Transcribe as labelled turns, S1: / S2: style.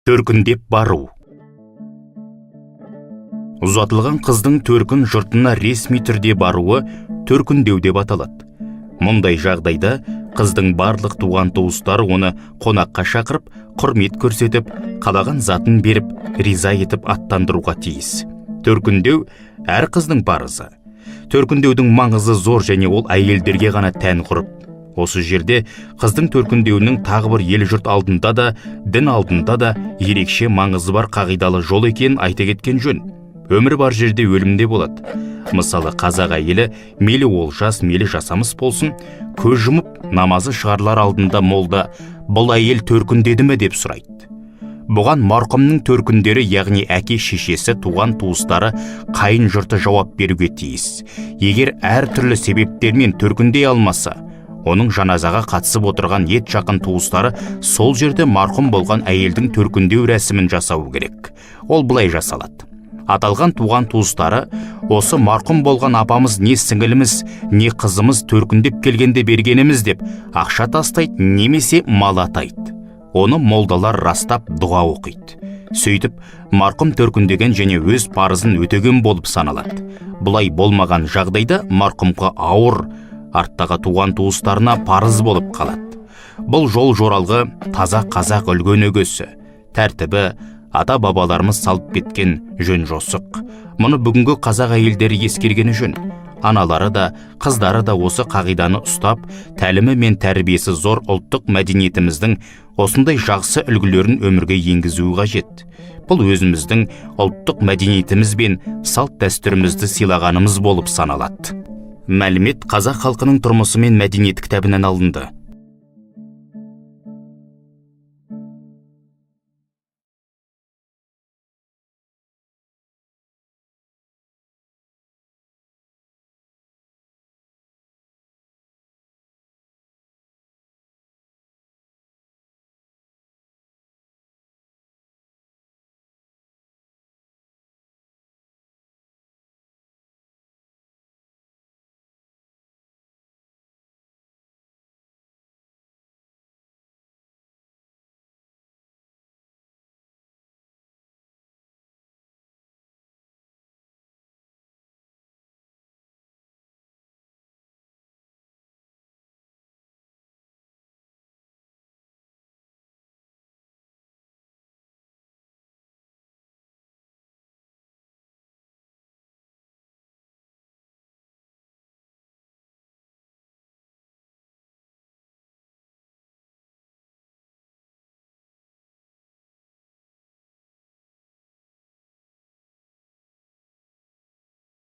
S1: Төркіндеп бару. Ұзатылған қыздың төркін жұртына ресми түрде баруы төркіндеу деп аталады. Мұндай жағдайда қыздың барлық туған туыстары оны қонаққа шақырып, құрмет көрсетіп, қалаған затын беріп, риза етіп аттандыруға тиіс. Төркіндеу әр қыздың парызы. Төркіндеудің маңызы зор және ол әйелдерге ғана тән ғұрып. Осы жерде қыздың төркіндеуінің тағы бір ел жұрт алдында да, дін алдында да ерекше маңызы бар қағидалы жол екенін айта кеткен жөн. Өмір бар жерде өлім де болады. Мысалы, қазақ әйелі мейлі ол жас, мейлі жасамыс болсын, көз жұмып, намазы шығарылар алдында молда бұл әйел төркіндеді ме деп сұрайды. Бұған марқұмның төркіндері, яғни әке шешесі, туған туыстары, қайын жұрты жауап беруге тиіс. Егер әр түрлі себептермен төркіндей алмаса, оның жаназаға қатысып отырған ет жақын туыстары сол жерде марқұм болған әйелдің төркіндеу рәсімін жасау керек. Ол былай жасалады. Аталған туған туыстары осы марқұм болған апамыз не сіңіліміз, не қызымыз төркіндеп келгенде бергеніміз деп ақша тастайды, немесе мал атайды. Оны молдалар растап дұға оқиды. Сөйтіп, марқұм төркіндеген және өз парызын өтеген болып саналады. Бұлай болмаған жағдайда марқұмға ауыр, арттағы туған туыстарына парыз болып қалады. Бұл жол жоралғы таза қазақ үлгі-өнегесі, тәртібі, ата-бабаларымыз салып кеткен жөн жосық. Мұны бүгінгі қазақ әйелдері ескергені жөн. Аналары да, қыздары да осы қағиданы ұстап, тәлімі мен тәрбиесі зор ұлттық мәдениетіміздің осындай жақсы үлгілерін өмірге енгізуі қажет. Бұл өзіміздің ұлттық мәдениетіміз бен салт дәстүрімізді сыйлағанымыз болып саналады. Мәлімет Қазақ халқының тұрмысы мен мәдениет кітабынан алынды.